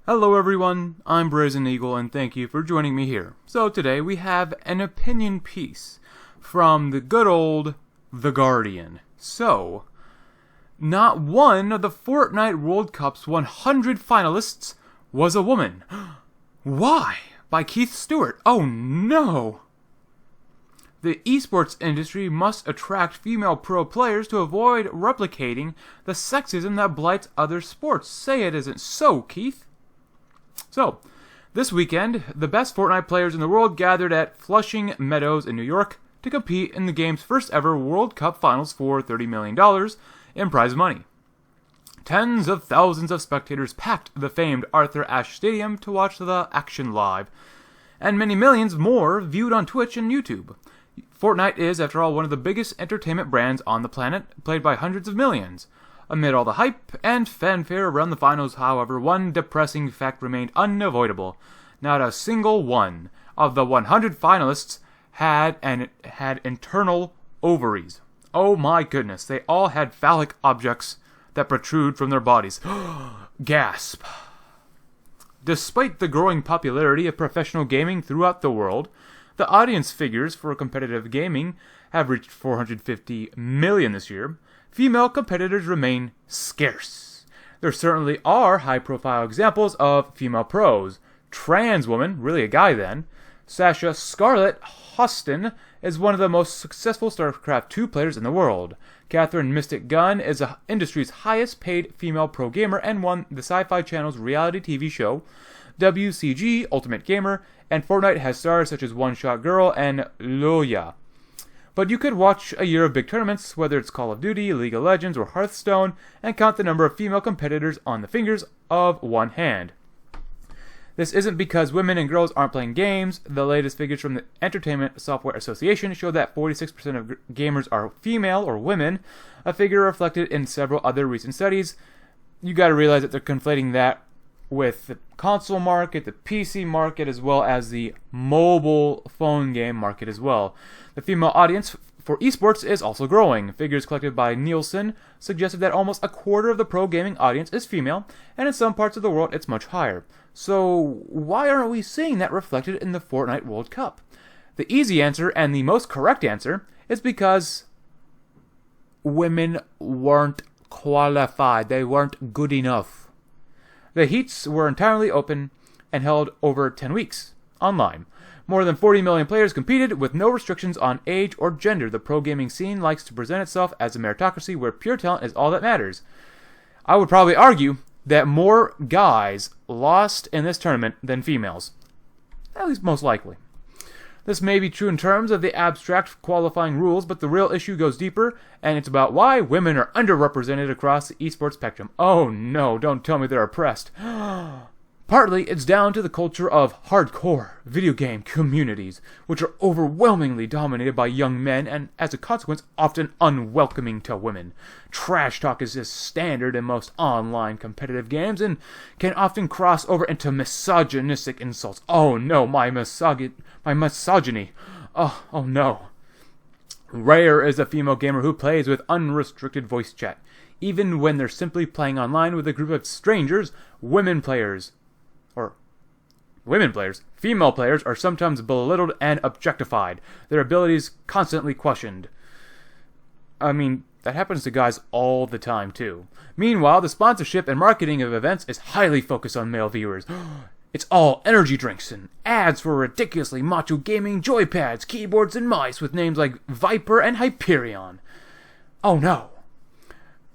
Hello everyone, I'm Brazen Eagle and thank you for joining me here. So today we have an opinion piece from the good old The Guardian. So, not one of the Fortnite World Cup's 100 finalists was a woman. Why? By Keith Stewart. Oh no! The esports industry must attract female pro players to avoid replicating the sexism that blights other sports. Say it isn't so, Keith. So, this weekend, the best Fortnite players in the world gathered at Flushing Meadows in New York to compete in the game's first ever World Cup Finals for $30 million in prize money. Tens of thousands of spectators packed the famed Arthur Ashe Stadium to watch the action live, and many millions more viewed on Twitch and YouTube. Fortnite is, after all, one of the biggest entertainment brands on the planet, played by hundreds of millions. Amid all the hype and fanfare around the finals, however, one depressing fact remained unavoidable. Not a single one of the 100 finalists had internal ovaries. Oh my goodness, they all had phallic objects that protrude from their bodies. Gasp. Despite the growing popularity of professional gaming throughout the world, the audience figures for competitive gaming have reached 450 million this year. Female competitors remain scarce. There certainly are high-profile examples of female pros. Trans woman, really a guy then, Sasha Scarlett Hostin is one of the most successful StarCraft 2 players in the world. Catherine Mystic Gunn is the industry's highest-paid female pro gamer and won the Sci-Fi Channel's reality TV show, WCG Ultimate Gamer, and Fortnite has stars such as One Shot Girl and Loya. But you could watch a year of big tournaments, whether it's Call of Duty, League of Legends, or Hearthstone, and count the number of female competitors on the fingers of one hand. This isn't because women and girls aren't playing games. The latest figures from the Entertainment Software Association show that 46% of gamers are female or women, a figure reflected in several other recent studies. You gotta realize that they're conflating that with the console market, the PC market, as well as the mobile phone game market as well. The female audience for esports is also growing. Figures collected by Nielsen suggested that almost a quarter of the pro gaming audience is female, and in some parts of the world it's much higher. So why aren't we seeing that reflected in the Fortnite World Cup? The easy answer, and the most correct answer, is because women weren't qualified. They weren't good enough. The heats were entirely open and held over 10 weeks, online. More than 40 million players competed with no restrictions on age or gender. The pro gaming scene likes to present itself as a meritocracy where pure talent is all that matters. I would probably argue that more guys lost in this tournament than females. At least most likely. This may be true in terms of the abstract qualifying rules, but the real issue goes deeper, and it's about why women are underrepresented across the esports spectrum. Oh no, don't tell me they're oppressed. Partly, it's down to the culture of hardcore video game communities, which are overwhelmingly dominated by young men and, as a consequence, often unwelcoming to women. Trash talk is just standard in most online competitive games and can often cross over into misogynistic insults. Oh no, my misogyny. Oh no. Rare is a female gamer who plays with unrestricted voice chat. Even when they're simply playing online with a group of strangers, female players are sometimes belittled and objectified, their abilities constantly questioned. I mean, that happens to guys all the time, too. Meanwhile, the sponsorship and marketing of events is highly focused on male viewers. It's all energy drinks and ads for ridiculously macho gaming joypads, keyboards, and mice with names like Viper and Hyperion. Oh no.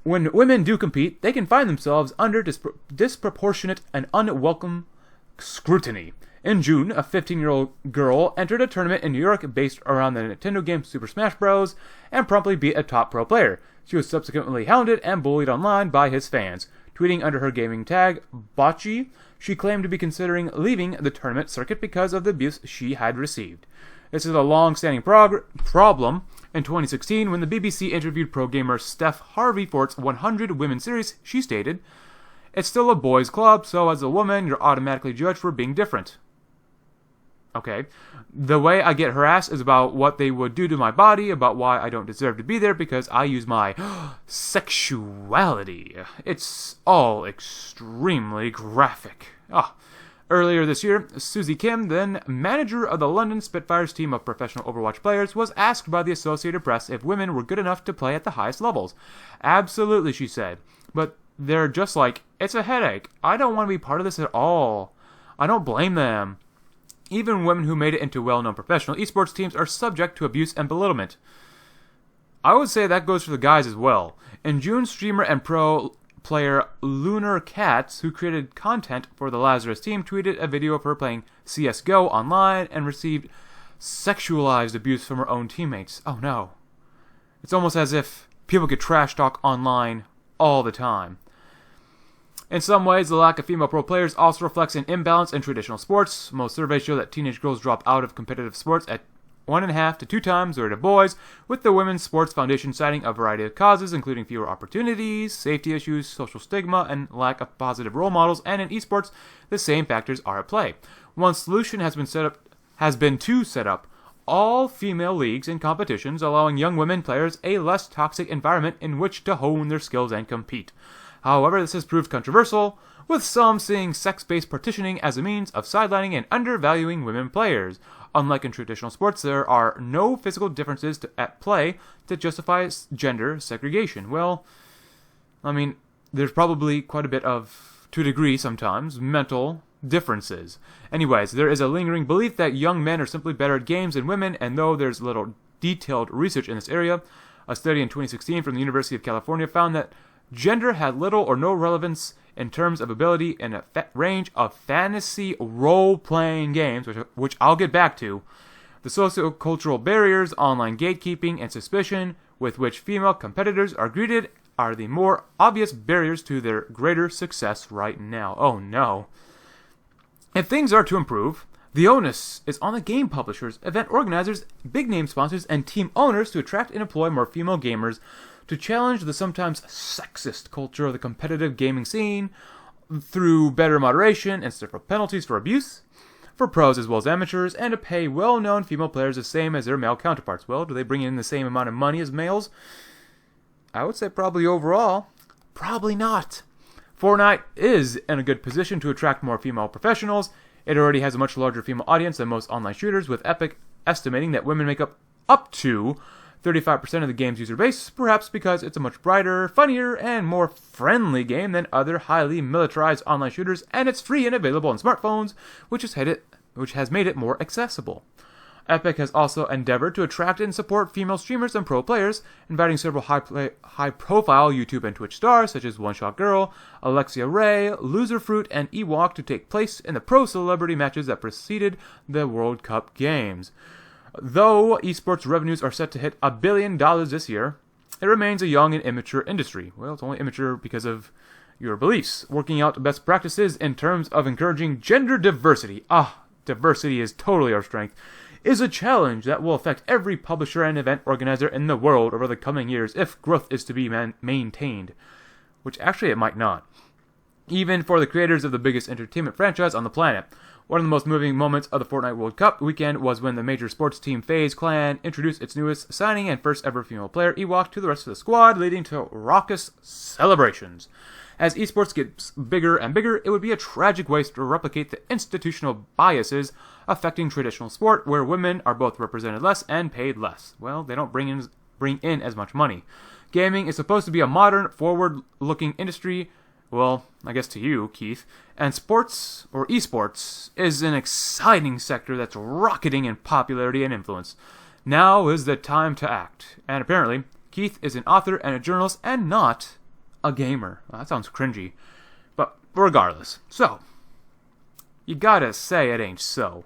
When women do compete, they can find themselves under disproportionate and unwelcome scrutiny. In June, a 15-year-old girl entered a tournament in New York based around the Nintendo game Super Smash Bros. And promptly beat a top pro player. She was subsequently hounded and bullied online by his fans. Tweeting under her gaming tag, Bocce, she claimed to be considering leaving the tournament circuit because of the abuse she had received. This is a long-standing problem. In 2016, when the BBC interviewed pro gamer Steph Harvey for its 100 Women series, she stated, "It's still a boys' club, so as a woman, you're automatically judged for being different." Okay? The way I get harassed is about what they would do to my body, about why I don't deserve to be there because I use my sexuality. It's all extremely graphic. Earlier this year, Susie Kim, then manager of the London Spitfires team of professional Overwatch players, was asked by the Associated Press if women were good enough to play at the highest levels. Absolutely, she said. But they're just like, it's a headache. I don't want to be part of this at all. I don't blame them. Even women who made it into well-known professional esports teams are subject to abuse and belittlement. I would say that goes for the guys as well. In June, streamer and pro player Lunar Cats, who created content for the Lazarus team, tweeted a video of her playing CSGO online and received sexualized abuse from her own teammates. Oh no. It's almost as if people get trash talk online all the time. In some ways, the lack of female pro players also reflects an imbalance in traditional sports. Most surveys show that teenage girls drop out of competitive sports at 1.5 to 2 times the rate of boys, with the Women's Sports Foundation citing a variety of causes, including fewer opportunities, safety issues, social stigma, and lack of positive role models. And in esports, the same factors are at play. One solution has been to set up all female leagues and competitions, allowing young women players a less toxic environment in which to hone their skills and compete. However, this has proved controversial, with some seeing sex-based partitioning as a means of sidelining and undervaluing women players. Unlike in traditional sports, there are no physical differences at play to justify gender segregation. Well, I mean, there's probably quite a bit of, to a degree sometimes, mental differences. Anyways, there is a lingering belief that young men are simply better at games than women, and though there's little detailed research in this area, a study in 2016 from the University of California found that gender had little or no relevance in terms of ability in a range of fantasy role-playing games, which I'll get back to. The socio-cultural barriers, online gatekeeping, and suspicion with which female competitors are greeted are the more obvious barriers to their greater success right now. Oh no. If things are to improve, the onus is on the game publishers, event organizers, big-name sponsors, and team owners to attract and employ more female gamers to challenge the sometimes sexist culture of the competitive gaming scene through better moderation and stiffer penalties for abuse, for pros as well as amateurs, and to pay well-known female players the same as their male counterparts. Well, do they bring in the same amount of money as males? I would say probably overall, probably not. Fortnite is in a good position to attract more female professionals. It already has a much larger female audience than most online shooters, with Epic estimating that women make up to 35% of the game's user base, perhaps because it's a much brighter, funnier, and more friendly game than other highly militarized online shooters, and it's free and available on smartphones, which has made it more accessible. Epic has also endeavored to attract and support female streamers and pro players, inviting several high-profile YouTube and Twitch stars such as One Shot Girl, Alexia Ray, Loserfruit, and Ewok to take place in the pro celebrity matches that preceded the World Cup games. Though esports revenues are set to hit $1 billion this year, it remains a young and immature industry. Well, it's only immature because of your beliefs. Working out best practices in terms of encouraging gender diversity, diversity is totally our strength, is a challenge that will affect every publisher and event organizer in the world over the coming years if growth is to be maintained. Which actually it might not. Even for the creators of the biggest entertainment franchise on the planet. One of the most moving moments of the Fortnite World Cup weekend was when the major sports team FaZe Clan introduced its newest signing and first ever female player, Ewok, to the rest of the squad, leading to raucous celebrations. As esports gets bigger and bigger, it would be a tragic waste to replicate the institutional biases affecting traditional sport, where women are both represented less and paid less. Well, they don't bring in as much money. Gaming is supposed to be a modern, forward-looking industry. Well, I guess to you, Keith. And sports, or esports, is an exciting sector that's rocketing in popularity and influence. Now is the time to act. And apparently, Keith is an author and a journalist and not a gamer. Well, that sounds cringy. But regardless. So, you gotta say it ain't so.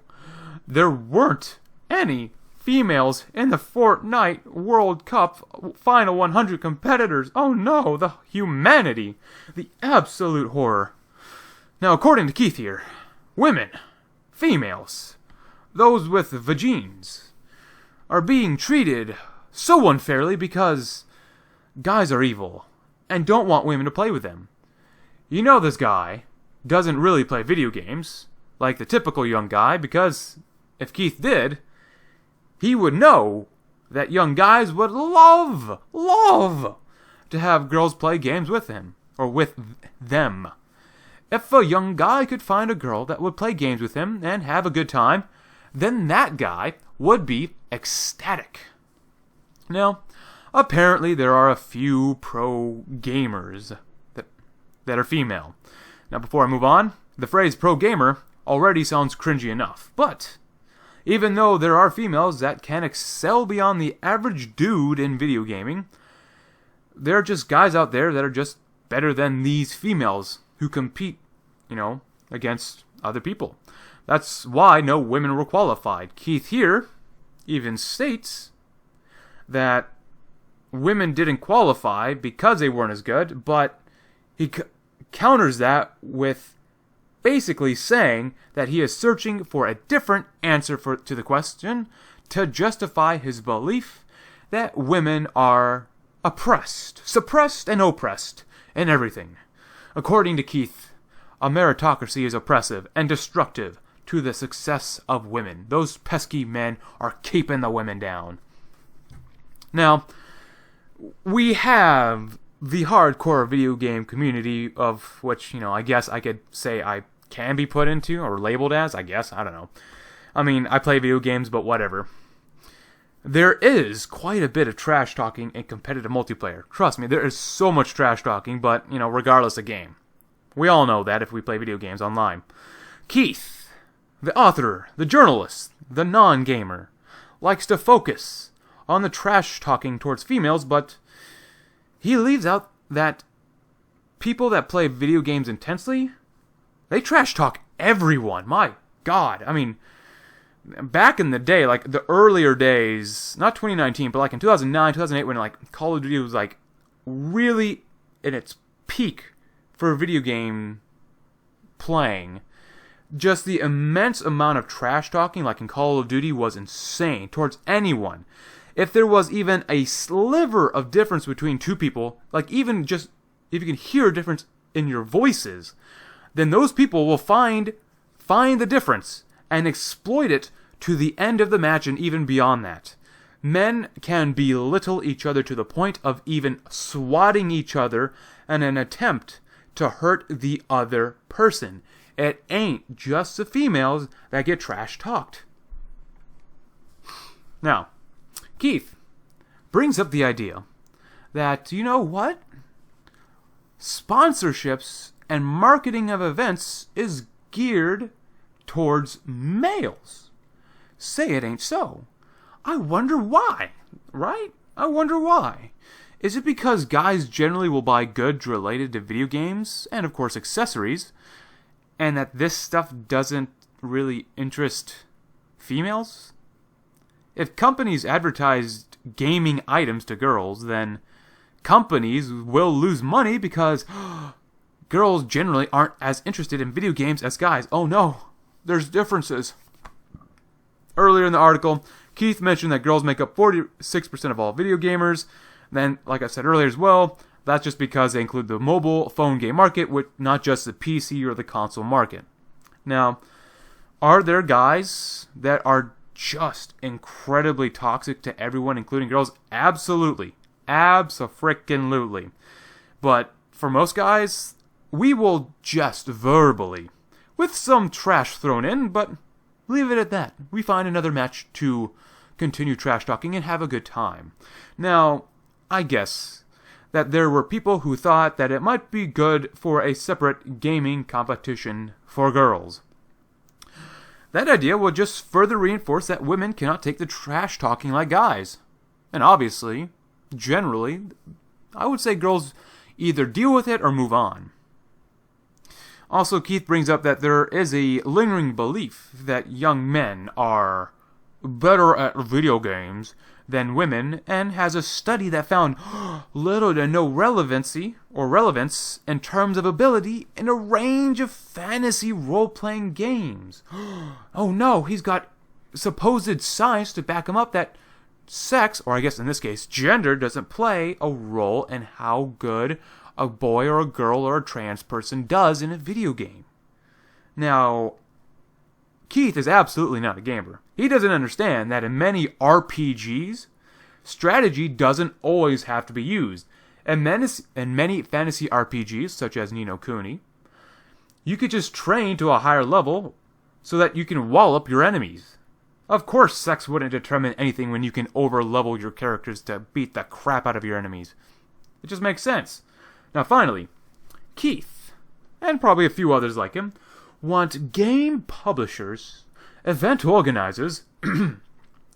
There weren't any females in the Fortnite World Cup Final 100 competitors. Oh no, the humanity. The absolute horror. Now, according to Keith here, women, females, those with vagines, are being treated so unfairly because guys are evil and don't want women to play with them. You know this guy doesn't really play video games like the typical young guy because if Keith did, he would know that young guys would love to have girls play games with him, or with them. If a young guy could find a girl that would play games with him and have a good time, then that guy would be ecstatic. Now, apparently there are a few pro gamers that are female. Now, before I move on, the phrase pro gamer already sounds cringy enough, but even though there are females that can excel beyond the average dude in video gaming, there are just guys out there that are just better than these females who compete, against other people. That's why no women were qualified. Keith here even states that women didn't qualify because they weren't as good, but he counters that with basically saying that he is searching for a different answer to the question to justify his belief that women are oppressed, suppressed, and oppressed in everything. According to Keith, a meritocracy is oppressive and destructive to the success of women. Those pesky men are keeping the women down. Now, we have the hardcore video game community, of which, I guess I could say I can be put into, or labeled as, I guess, I don't know. I mean, I play video games, but whatever. There is quite a bit of trash talking in competitive multiplayer. Trust me, there is so much trash talking, but, regardless of game. We all know that if we play video games online. Keith, the author, the journalist, the non-gamer, likes to focus on the trash talking towards females, but he leaves out that people that play video games intensely, they trash talk everyone. My God. I mean, back in the day, like the earlier days, not 2019, but like in 2009, 2008, when like Call of Duty was like really in its peak for video game playing, just the immense amount of trash talking like in Call of Duty was insane towards anyone. If there was even a sliver of difference between two people, like even just if you can hear a difference in your voices, then those people will find the difference and exploit it to the end of the match and even beyond that. Men can belittle each other to the point of even swatting each other in an attempt to hurt the other person. It ain't just the females that get trash talked. Now, Keith brings up the idea that, you know what? Sponsorships and marketing of events is geared towards males. Say it ain't so. I wonder why, right? I wonder why. Is it because guys generally will buy goods related to video games, and of course accessories, and that this stuff doesn't really interest females? If companies advertised gaming items to girls, then companies will lose money because girls generally aren't as interested in video games as guys. Oh no, there's differences. Earlier in the article, Keith mentioned that girls make up 46% of all video gamers. Then, like I said earlier as well, that's just because they include the mobile phone game market, not just the PC or the console market. Now, are there guys that are just incredibly toxic to everyone, including girls? Absolutely. Abso-frickin-lutely. But for most guys, we will just verbally, with some trash thrown in, but leave it at that. We find another match to continue trash talking and have a good time. Now, I guess that there were people who thought that it might be good for a separate gaming competition for girls. That idea will just further reinforce that women cannot take the trash talking like guys. And obviously, generally, I would say girls either deal with it or move on. Also, Keith brings up that there is a lingering belief that young men are better at video games than women, and has a study that found little to no relevance in terms of ability in a range of fantasy role-playing games. Oh no, he's got supposed science to back him up that sex, or I guess in this case gender, doesn't play a role in how good a boy or a girl or a trans person does in a video game. Now, Keith is absolutely not a gamer. He doesn't understand that in many RPGs, strategy doesn't always have to be used. In many fantasy RPGs, such as Ni no Kuni, you could just train to a higher level so that you can wallop your enemies. Of course, sex wouldn't determine anything when you can over-level your characters to beat the crap out of your enemies. It just makes sense. Now finally, Keith, and probably a few others like him, want game publishers, event organizers,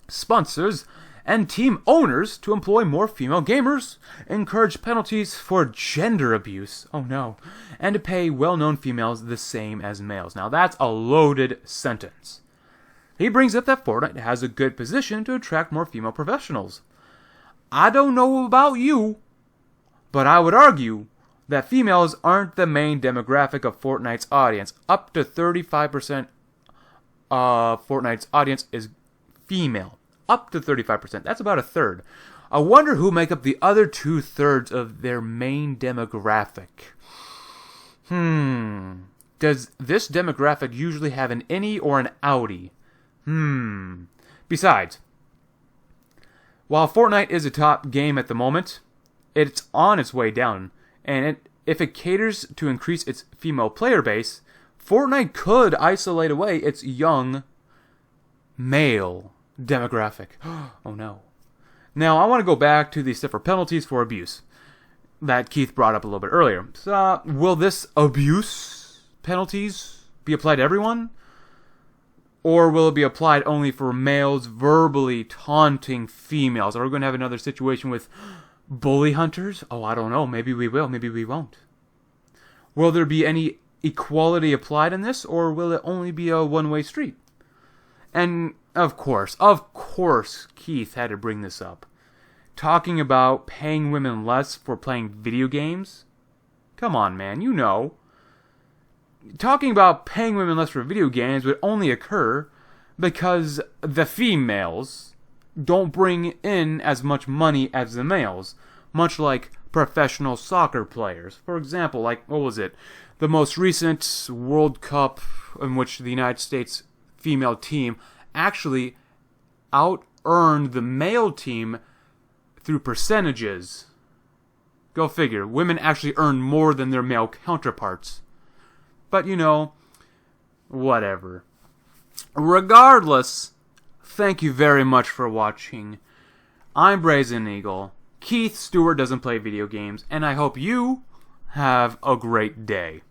sponsors, and team owners to employ more female gamers, encourage penalties for gender abuse, oh no, and to pay well-known females the same as males. Now that's a loaded sentence. He brings up that Fortnite has a good position to attract more female professionals. I don't know about you, but I would argue that females aren't the main demographic of Fortnite's audience. Up to 35% of Fortnite's audience is female. Up to 35%. That's about a third. I wonder who make up the other 2/3 of their main demographic. Does this demographic usually have an innie or an outie? Besides, while Fortnite is a top game at the moment, it's on its way down, and if it caters to increase its female player base, Fortnite could isolate away its young male demographic. Oh no. Now, I want to go back to the stiffer penalties for abuse that Keith brought up a little bit earlier. So, will this abuse penalties be applied to everyone? Or will it be applied only for males verbally taunting females? Are we going to have another situation with bully hunters? Oh, I don't know. Maybe we will. Maybe we won't. Will there be any equality applied in this? Or will it only be a one-way street? And of course, Keith had to bring this up. Talking about paying women less for playing video games? Come on, man. You know. Talking about paying women less for video games would only occur because the females don't bring in as much money as the males, much like professional soccer players. For example, like, what was it? The most recent World Cup in which the United States female team actually out-earned the male team through percentages. Go figure. Women actually earn more than their male counterparts. But, you know, whatever. Regardless, thank you very much for watching. I'm Brazen Eagle. Keith Stewart doesn't play video games, and I hope you have a great day.